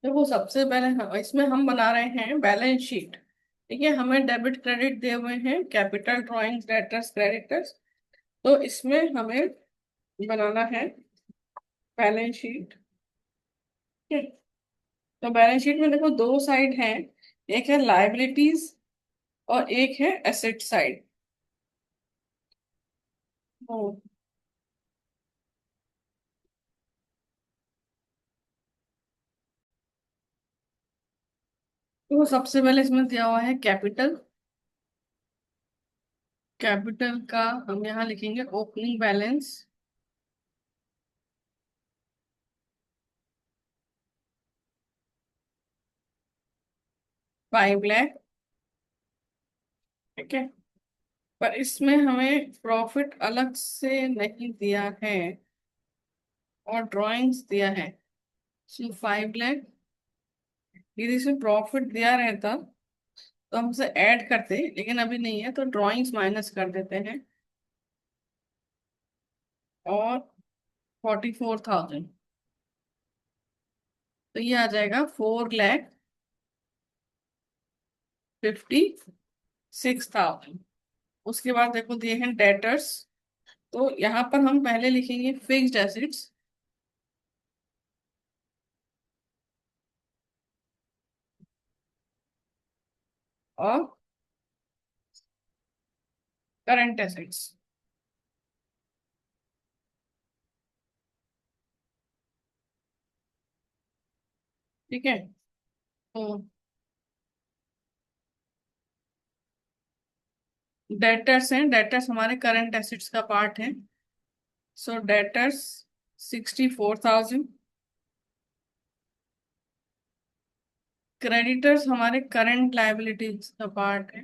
देखो सबसे पहले इसमें हम बना रहे हैं बैलेंस शीट। ठीक है, हमें डेबिट क्रेडिट दिए हुए हैं, कैपिटल, ड्राइंग्स, डेटर्स, क्रेडिटर्स। तो इसमें हमें बनाना है बैलेंस शीट। ठीक है, तो बैलेंस शीट में देखो दो साइड हैं, एक है लाइबिलिटीज और एक है एसेट साइड। तो सबसे पहले इसमें दिया हुआ है कैपिटल। कैपिटल का हम यहाँ लिखेंगे ओपनिंग बैलेंस 5 लाख। ठीक है, पर इसमें हमें प्रॉफिट अलग से नहीं दिया है और ड्राइंग्स दिया है। सो 5 लाख, यदि इसमें प्रॉफिट दिया रहता तो हम उसे ऐड करते, लेकिन अभी नहीं है तो ड्राइंग्स माइनस कर देते हैं। और 44,000, तो ये आ जाएगा 4,56,000। उसके बाद देखो दिए हैं डेटर्स। तो यहाँ पर हम पहले लिखेंगे फिक्स्ड एसेट्स और करंट एसेट्स। ठीक है, तो डेटर्स हैं, डेटर्स हमारे करंट एसेट्स का पार्ट है। सो डेटर्स 64,000। क्रेडिटर्स हमारे करंट लाइबिलिटीज का पार्ट है।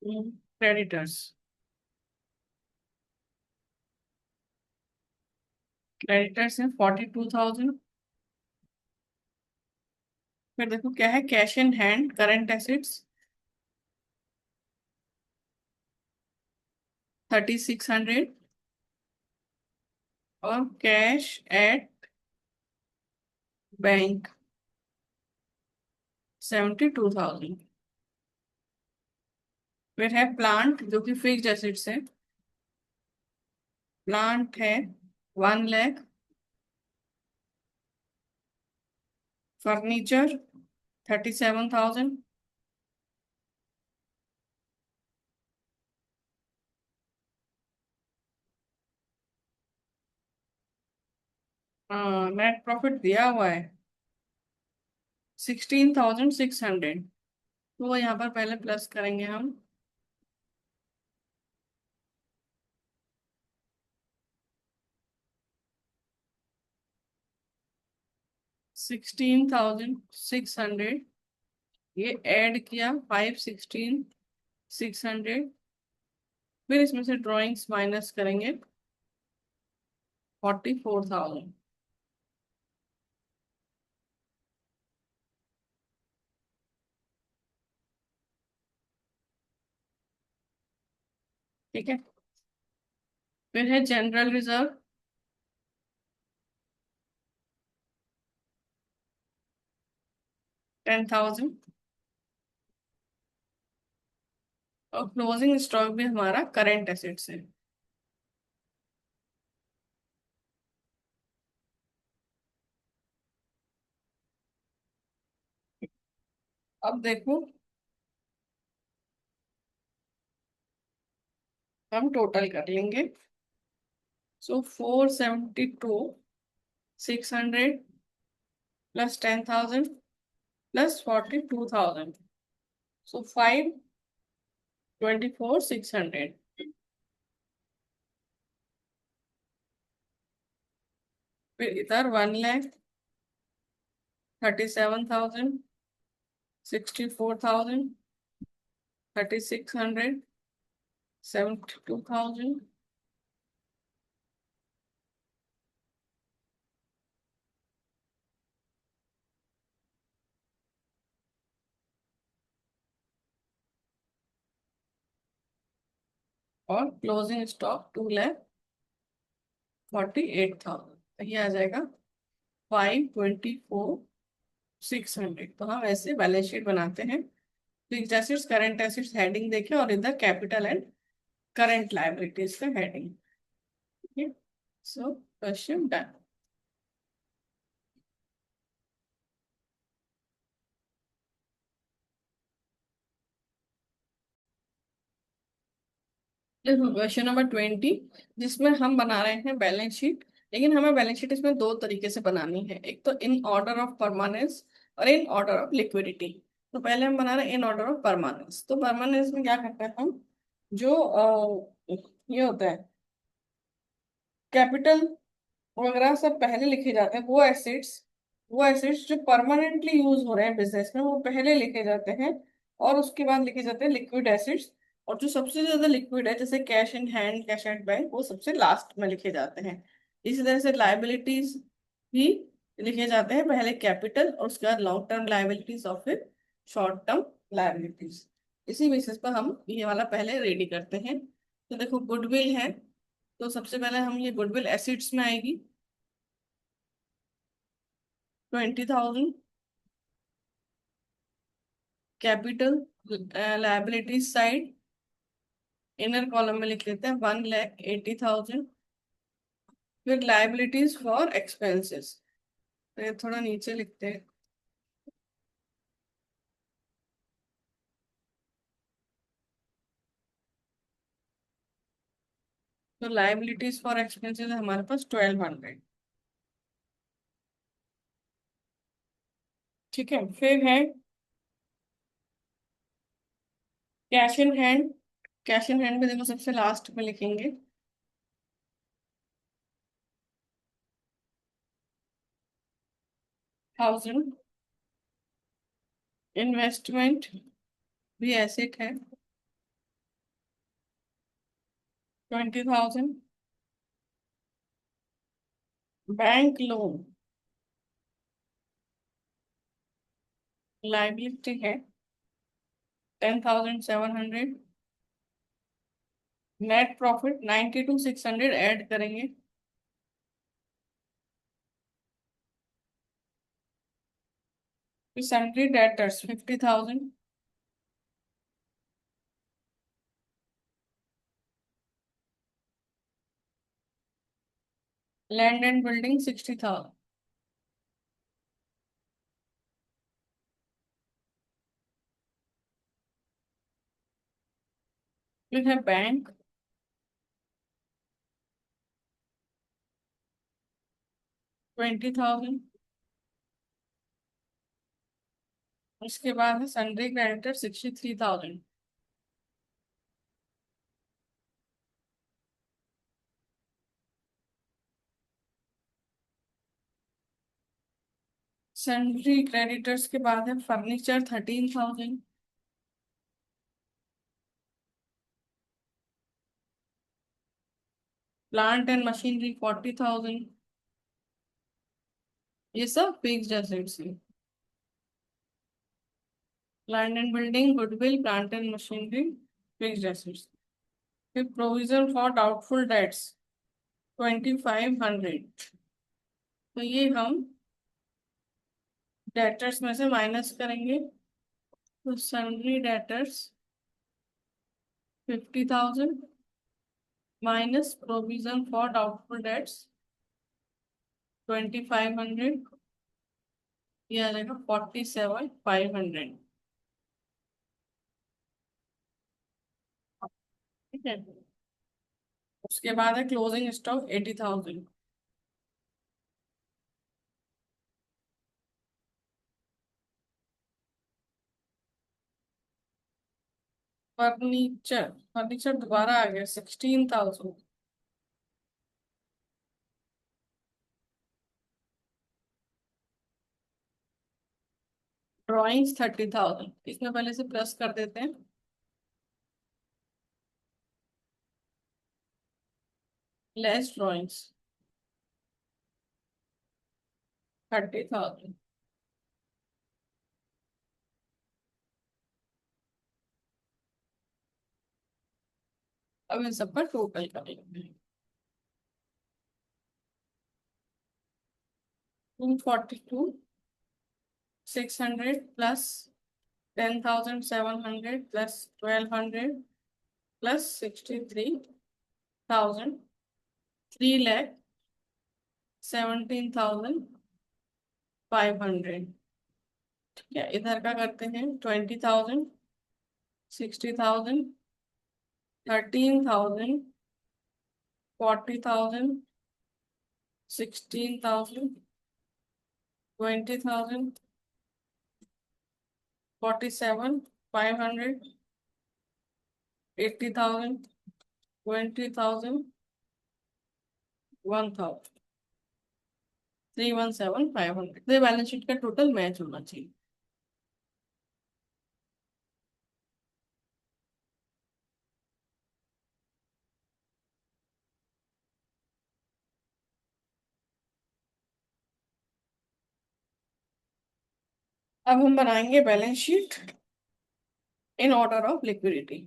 क्रेडिटर्स, क्रेडिटर्स हैं 42,000। फिर देखो क्या है, cash in hand current assets 3,600 और कैश एट बैंक 72,000। फिर है प्लांट जो कि फिक्स्ड एसेट्स है। प्लांट है 1 लाख। फर्नीचर 37,000। नेट प्रॉफिट दिया हुआ है 16,600। तो वो यहाँ पर पहले प्लस करेंगे हम। 16,600, ये ऐड किया 516,600। फिर इसमें से ड्राइंग्स माइनस करेंगे 44,000। ठीक है, फिर है जनरल रिजर्व 10,000 और क्लोजिंग स्टॉक भी हमारा करंट एसेट्स है। अब देखो हम टोटल कर लेंगे। सो 472,600 प्लस 10,000 प्लस 42,000, सो 524,600। फिर इधर 1,37,000, 64,000, 3,600, 72,000 और क्लोजिंग स्टॉक 2 लाख 48,000, ये आ जाएगा 524,600। तो हम ऐसे बैलेंस शीट बनाते हैं। Fixed assets current assets heading देखें और इधर कैपिटल एंड करंट लायबिलिटीज का हेडिंग। ठीक है, so question done. Question number 20, जिसमें हम बना रहे हैं बैलेंस शीट। लेकिन हमें बैलेंस शीट इसमें दो तरीके से बनानी है, एक तो इन ऑर्डर ऑफ परमानेंस और इन ऑर्डर ऑफ लिक्विडिटी। तो पहले हम बना रहे हैं इन ऑर्डर ऑफ परमानेंस। तो परमानेंस में क्या करते हैं हम, जो ये होता है कैपिटल वगैरह सब पहले लिखे जाते हैं। वो एसेट्स जो परमानेंटली यूज हो रहे हैं बिजनेस में, वो पहले लिखे जाते हैं। और उसके बाद लिखे जाते हैं लिक्विड एसेट्स। और जो सबसे ज्यादा लिक्विड है, जैसे cash in hand, cash at bank, वो सबसे लास्ट में लिखे जाते हैं। इसी तरह से लाइबिलिटीज भी लिखे जाते हैं, पहले कैपिटल और उसके बाद लॉन्ग टर्म लाइबिलिटीज और फिर शॉर्ट टर्म लाइबिलिटीज। इसी बेसिस पर हम ये वाला पहले रेडी करते हैं। तो देखो, गुडविल है, तो सबसे पहले हम ये गुडविल एसिड्स में आएगी 20,000। Capital liabilities side inner column में लिख लेते हैं 1,80,000। फिर लायबिलिटीज फॉर एक्सपेंसेस, तो ये थोड़ा नीचे लिखते हैं। तो लायबिलिटीज फॉर एक्सपेंसेस हमारे पास 1,200। ठीक है, फिर है cash in hand. Cash in hand में देखो सबसे लास्ट में लिखेंगे 1,000। इन्वेस्टमेंट भी एसेट है 20,000। बैंक लोन लाइबिलिटी है 10,700। नेट प्रॉफिट 92,600 ऐड करेंगे। फिर salary debtors 50,000। Land and building 60,000। फिर है बैंक 20,000। उसके बाद है सन्ड्री क्रेडिटर 63,000। सन्ड्री क्रेडिटर्स के बाद है फर्नीचर 13,000। Plant and machinery 40,000। ये सब फिक्स्ड एसेट्स है। Land and building, goodwill, plant and machinery, fixed assets. फिर प्रोविजन फॉर डाउटफुल डेट्स 2,500। तो ये हम डेटर्स में से माइनस करेंगे। तो sundry debtors 50,000 minus provision for doubtful debts 2,500, ये आ जाएगा 47,500। ठीक है, उसके बाद है क्लोजिंग स्टॉक 80,000। फर्नीचर फर्नीचर दोबारा आ गया 16,000। ड्राइंग्स 30,000, इसमें पहले से प्लस कर देते हैं। Less drawings 30,000। अब इन सबका टोटल करेंगे। 242 600 plus 10,700 plus 1,200 plus 63,000 3,17,500। ठीक है, इधर का करते हैं 20,000 60,000 13,000 40,000 16,000 20,000 47,500 80,000 20,000 1,000 317,500। तो बैलेंस शीट का टोटल मैच होना चाहिए। अब हम बनाएंगे balance sheet in order of liquidity.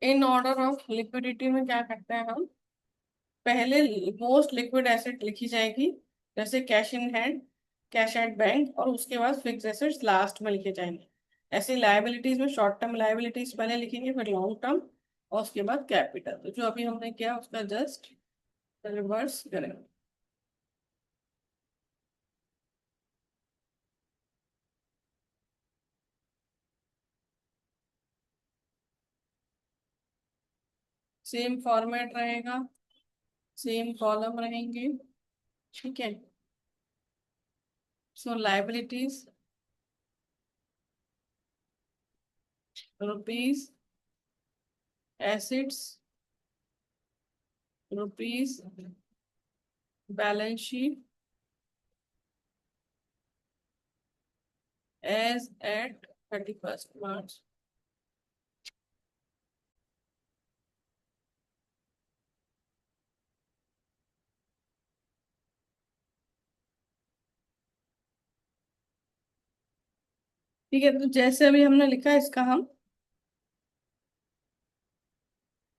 In order of liquidity में क्या करते हैं हम, पहले मोस्ट लिक्विड एसेट लिखी जाएगी, जैसे cash in hand, cash at bank, और उसके बाद फिक्स एसेट्स लास्ट में लिखे जाएंगे। ऐसे लायबिलिटीज में शॉर्ट टर्म लायबिलिटीज पहले लिखेंगे, फिर लॉन्ग टर्म, और उसके बाद कैपिटल। तो जो अभी हमने किया उसका जस्ट रिवर्स करेंगे। सेम फॉर्मेट रहेगा, सेम कॉलम रहेंगे। ठीक है, so liabilities rupees, assets rupees, balance sheet as at 31 March. ठीक है, तो जैसे अभी हमने लिखा इसका हम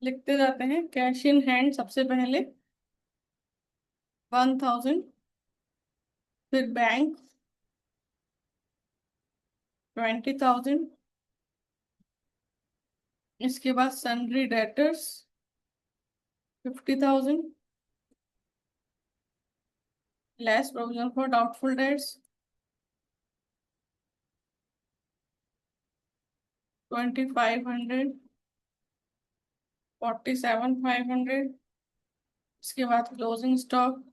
लिखते जाते हैं। कैश इन हैंड सबसे पहले 1,000, फिर बैंक 20,000, इसके बाद sundry debtors 50,000, less provision for doubtful debts 2,500, 47,500, इसके बाद क्लोजिंग स्टॉक,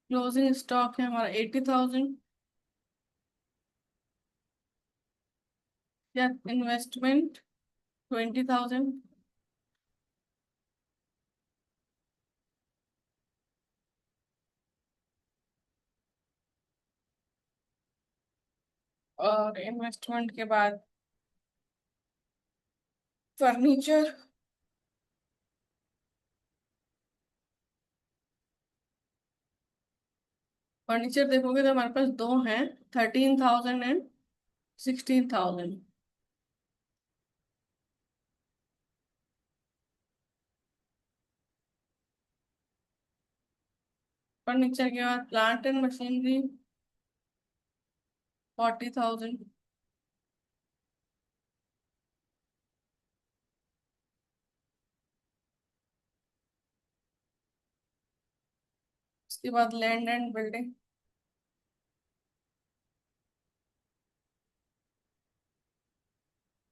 क्लोजिंग स्टॉक है हमारा 80,000। या इन्वेस्टमेंट 20,000, और इन्वेस्टमेंट के बाद फर्नीचर, फर्नीचर देखोगे तो हमारे पास दो हैं, 13,000 एंड 16,000। फर्नीचर के बाद प्लांट एंड मशीनरी 40,000, इसके बाद land and building,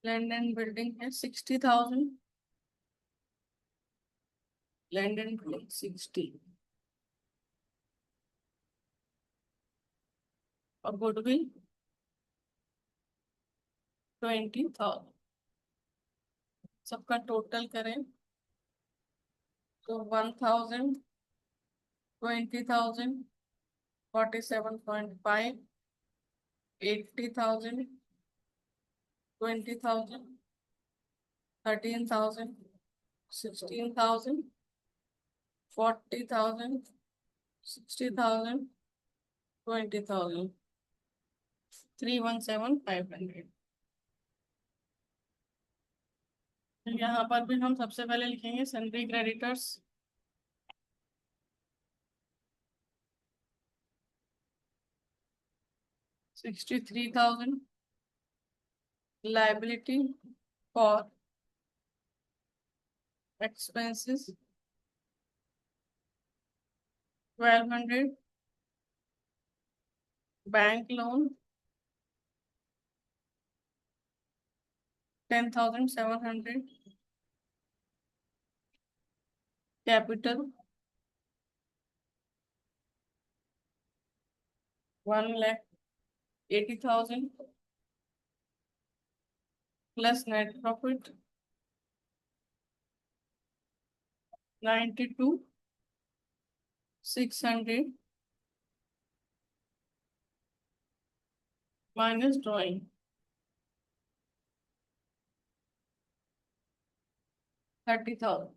land and building है 60,000, लैंड एंड बिल्डिंग 60, और गुडविल 20,000। सबका टोटल करें तो 1,000, 20,000, 47.5, 80,000, 20,000, 13,000, 16,000, 40,000, 60,000, 20,000, 317,500। यहाँ पर भी हम सबसे पहले लिखेंगे sundry creditors. 63,000, liability for expenses 1,200, bank loan 10,700, capital 1,80,000 plus net profit 92,600 minus drawing 30,000,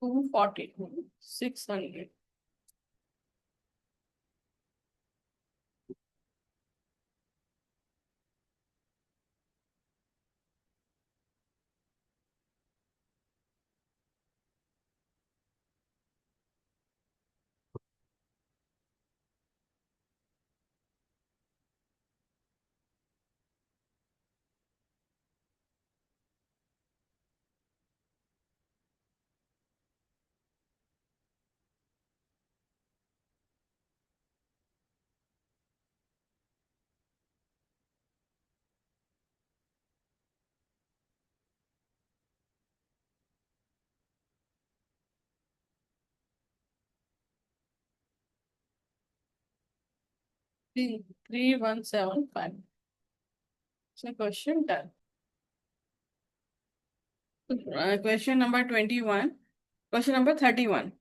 242,600। 3,175। So question done. Question number 21. Question number 31.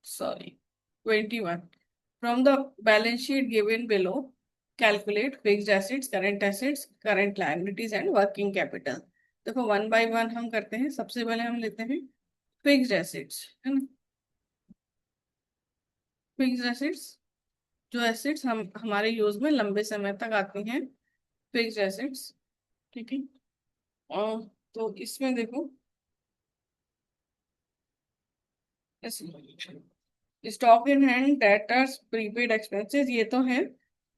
Sorry, 21. From the balance sheet given below, calculate fixed assets, current liabilities and working capital। देखो one by one हम करते हैं। सबसे पहले हम लेते हैं fixed assets, है ना। फिक्स्ड एसेट्स जो एसेट्स हम हमारे यूज में लंबे समय तक आती हैं, फिक्स्ड एसेट्स। ठीक है। और तो इसमें देखो stock in hand, debtors, prepaid expenses, ये तो है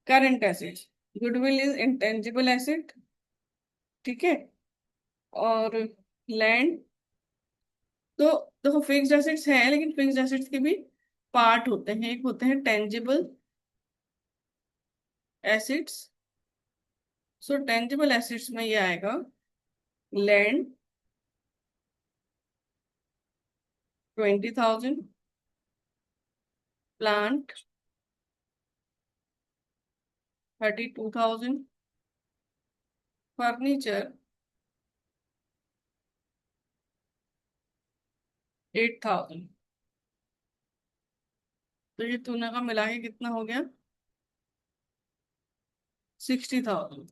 current assets. Goodwill is intangible asset. ठीक है। और लैंड तो देखो फिक्स्ड एसेट्स है, लेकिन फिक्स्ड एसेट्स के भी पार्ट होते हैं। एक होते हैं टेंजिबल एसेट्स। सो टेंजिबल एसेट्स में ये आएगा लैंड 20,000, प्लांट 32,000, फर्नीचर 8,000। तो ये दोनों का मिला के कितना हो गया? 60,000।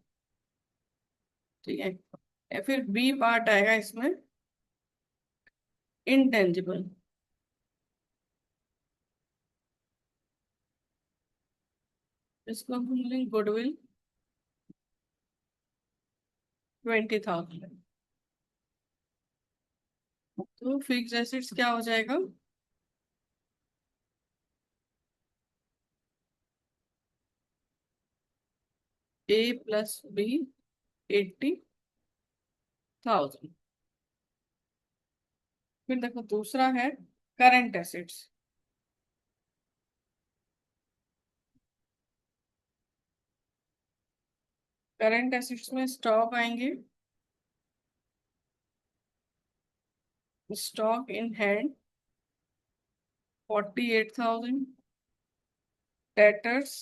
ठीक है। फिर बी पार्ट आएगा इसमें इंटेंजिबल। इसको हम लेंगे गुडविल 20,000। तो फिक्स एसेट्स क्या हो जाएगा? ए प्लस बी 80,000। फिर देखो दूसरा है करंट एसेट्स। करंट एसेट्स में स्टॉक आएंगे, stock in hand 48,000, debtors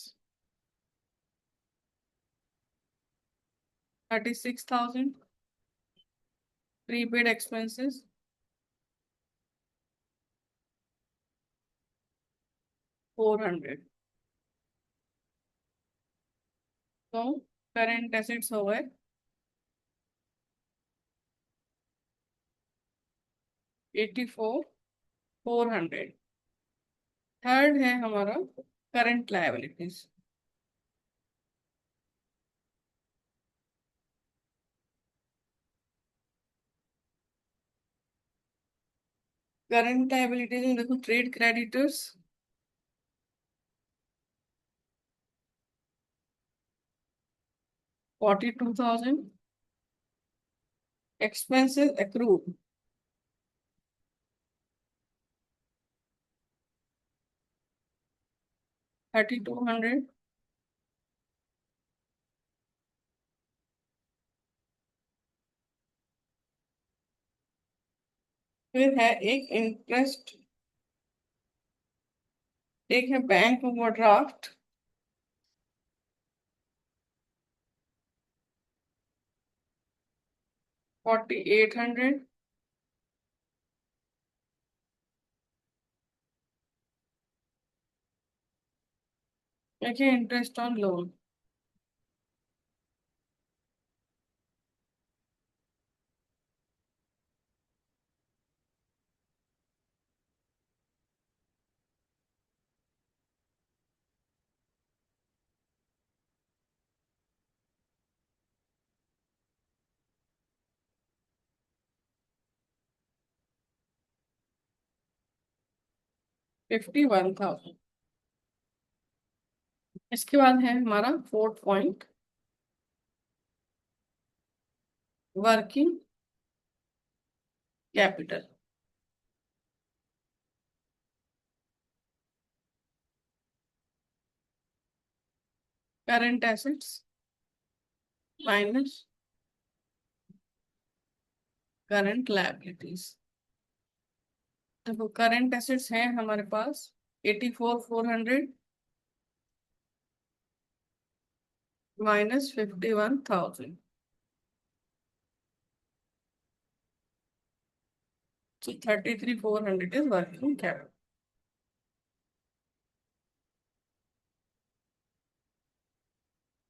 36,000, prepaid expenses 400। तो करेंट एसेट्स हो गए 84,400। थर्ड है हमारा करंट लायबिलिटीज। करंट लायबिलिटीज में देखो ट्रेड क्रेडिटर्स 42,000। Expenses accrued 3,200। फिर है एक इंटरेस्ट, एक है बैंक ओवरड्राफ्ट 4,800। एक है इंटरेस्ट ऑन लोन 51,000। इसके बाद है हमारा fourth point, working capital. Current assets minus current liabilities. देखो करंट एसेट्स हैं हमारे पास 84,400 minus 51,000। So 33,400 is working capital।